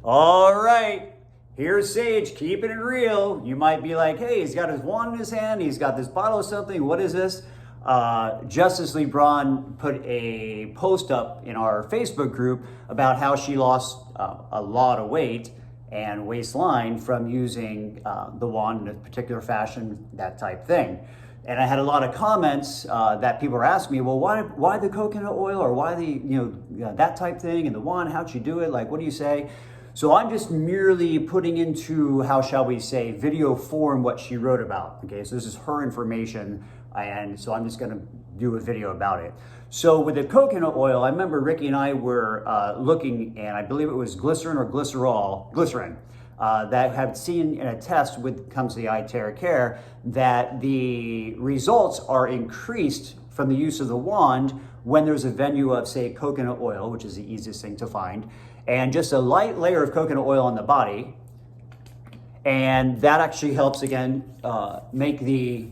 All right, here's Sage keeping it real. You might be like, hey, he's got his wand in his hand, he's got this bottle of something, what is this? Justice LeBron put a post up in our Facebook group about how she lost a lot of weight and waistline from using the wand in a particular fashion, that type thing. And I had a lot of comments that people were asking me, well, why the coconut oil, or why the, that type thing, and the wand, how'd you do it? Like, what do you say? So I'm just merely putting into, how shall we say, video form what she wrote about. Okay, so this is her information, and so I'm just gonna do a video about it. So with the coconut oil, I remember Ricky and I were looking, and I believe it was glycerin or glycerin, that have seen in a test with comes to the iTerra Care that the results are increased from the use of the wand when there's a venue of, say, coconut oil, which is the easiest thing to find, and just a light layer of coconut oil on the body. And that actually helps, again, make the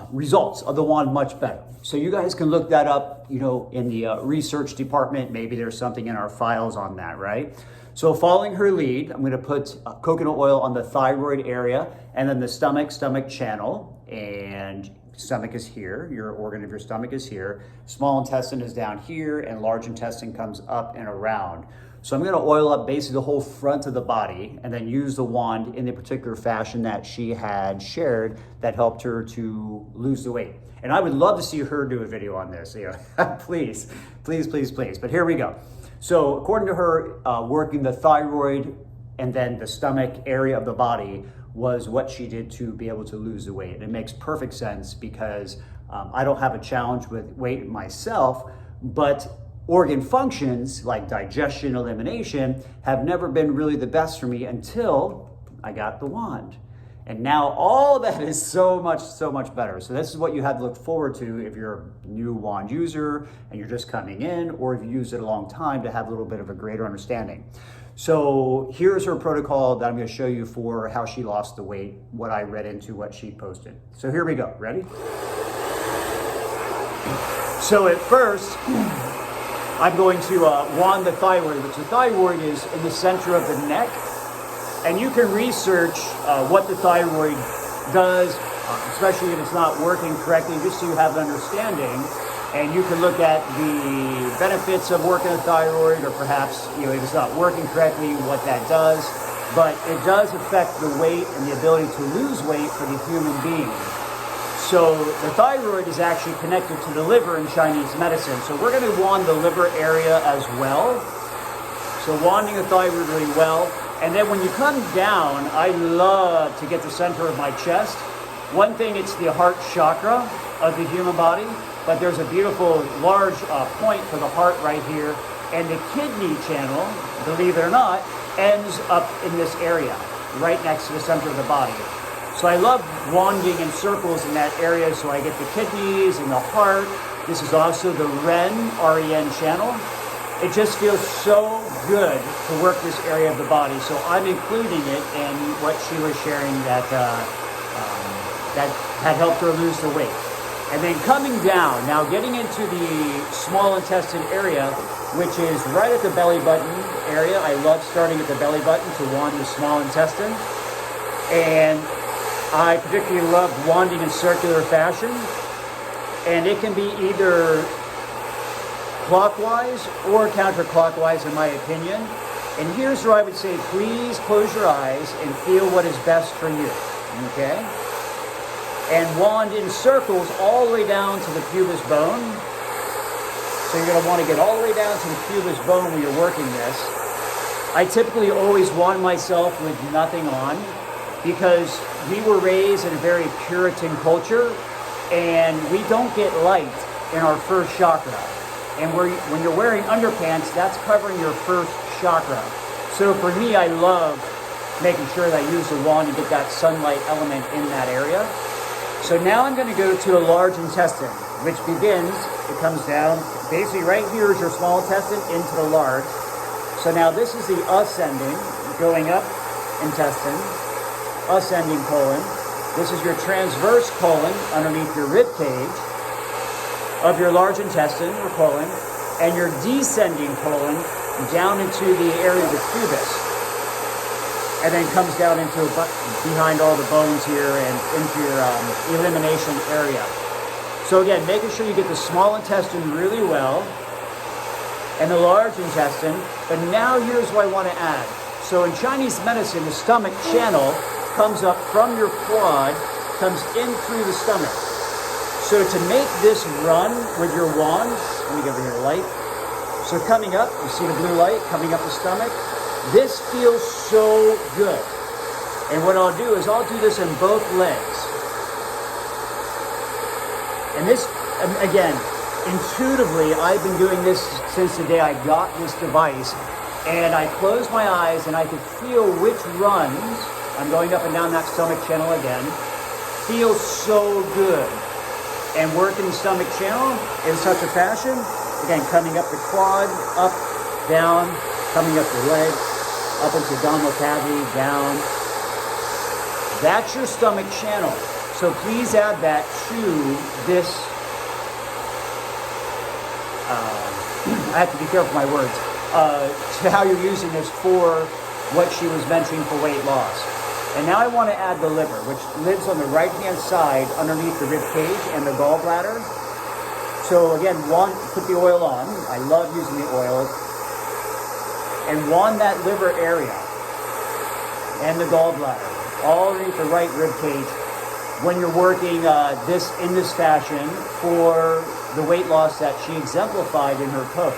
results of the wand much better. So you guys can look that up, in the research department. Maybe there's something in our files on that, right? So following her lead, I'm gonna put coconut oil on the thyroid area, and then the stomach channel, and stomach is here, your organ of your stomach is here, small intestine is down here, and large intestine comes up and around. So I'm gonna oil up basically the whole front of the body, and then use the wand in the particular fashion that she had shared that helped her to lose the weight. And I would love to see her do a video on this, please, please, please, please. But here we go. So according to her, working the thyroid and then the stomach area of the body was what she did to be able to lose the weight. And it makes perfect sense because I don't have a challenge with weight myself, but organ functions like digestion, elimination have never been really the best for me until I got the wand. And now all that is so much better. So this is what you have to look forward to if you're a new wand user and you're just coming in, or if you used it a long time to have a little bit of a greater understanding. So here's her protocol that I'm gonna show you for how she lost the weight, what I read into what she posted. So here we go, ready? So at first, I'm going to wand the thyroid, which the thyroid is in the center of the neck. And you can research what the thyroid does, especially if it's not working correctly, just so you have an understanding. And you can look at the benefits of working the thyroid, or perhaps, if it's not working correctly, what that does. But it does affect the weight and the ability to lose weight for the human being. So the thyroid is actually connected to the liver in Chinese medicine. So we're going to wand the liver area as well. So wanding the thyroid really well. And then when you come down, I love to get the center of my chest. One thing, it's the heart chakra of the human body, but there's a beautiful large point for the heart right here. And the kidney channel, believe it or not, ends up in this area, right next to the center of the body. So I love wanding in circles in that area, so I get the kidneys and the heart. This is also the REN channel. It just feels so good to work this area of the body. So I'm including it in what she was sharing that had helped her lose the weight. And then coming down, now getting into the small intestine area, which is right at the belly button area. I love starting at the belly button to wand the small intestine. And I particularly love wanding in circular fashion. And it can be either clockwise or counterclockwise, in my opinion. And here's where I would say, please close your eyes and feel what is best for you, okay? And wand in circles all the way down to the pubis bone. So you're gonna wanna get all the way down to the pubis bone when you're working this. I typically always wand myself with nothing on, because we were raised in a very Puritan culture, and we don't get light in our first chakra. And when you're wearing underpants, that's covering your first chakra. So for me, I love making sure that I use the wand to get that sunlight element in that area. So now I'm going to go to the large intestine, which begins, it comes down, basically right here is your small intestine into the large. So now this is the ascending, going up intestine, ascending colon. This is your transverse colon underneath your rib cage of your large intestine or colon, and your descending colon down into the area of the pubis, and then comes down into behind all the bones here and into your elimination area. So again, making sure you get the small intestine really well and the large intestine. But now here's what I want to add. So in Chinese medicine, the stomach channel comes up from your quad, comes in through the stomach. So to make this run with your wand, let me get over here, light. So coming up, you see the blue light coming up the stomach. This feels so good. And what I'll do is I'll do this in both legs. And this, again, intuitively, I've been doing this since the day I got this device. And I close my eyes and I can feel which runs, I'm going up and down that stomach channel again, feels so good. And working the stomach channel in such a fashion, again, coming up the quad, up, down, coming up the leg, up into abdominal cavity, down. That's your stomach channel. So please add that to this. I have to be careful with my words. To how you're using this for what she was mentioning for weight loss. And now I want to add the liver, which lives on the right-hand side underneath the rib cage and the gallbladder. So again, put the oil on. I love using the oil. And wand that liver area and the gallbladder, all underneath the right rib cage when you're working this in this fashion for the weight loss that she exemplified in her post.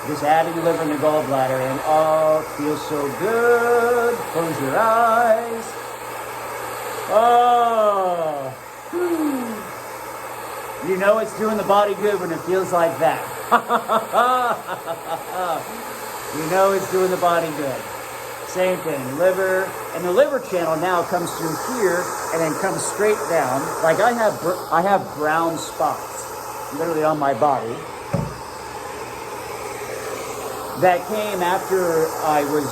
Just adding the liver and the gallbladder, and oh, it feels so good. Close your eyes. Oh, you know it's doing the body good when it feels like that. You know it's doing the body good. Same thing, liver, and the liver channel now comes through here and then comes straight down. Like I have brown spots literally on my body that came after I was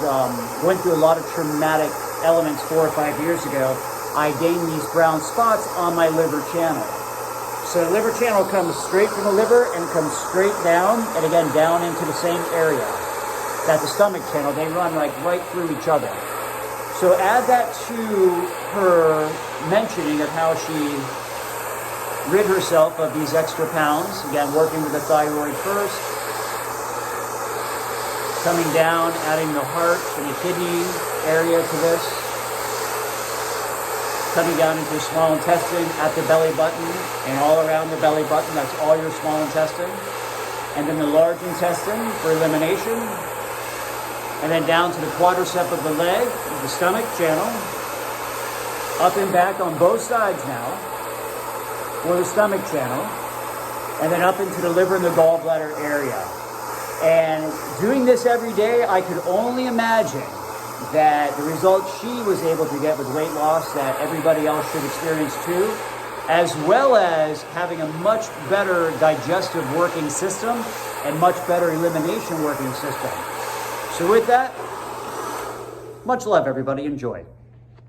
went through a lot of traumatic elements 4 or 5 years ago. I gained these brown spots on my liver channel. So the liver channel comes straight from the liver and comes straight down, and again down into the same area. That's the stomach channel. They run like right through each other. So add that to her mentioning of how she rid herself of these extra pounds. Again, working with the thyroid first, coming down, adding the heart and the kidney area to this, coming down into the small intestine at the belly button and all around the belly button. That's all your small intestine. And then the large intestine for elimination. And then down to the quadricep of the leg, the stomach channel, up and back on both sides now for the stomach channel, and then up into the liver and the gallbladder area. And doing this every day, I could only imagine that the results she was able to get with weight loss that everybody else should experience too, as well as having a much better digestive working system and much better elimination working system. So with that, much love, everybody. Enjoy.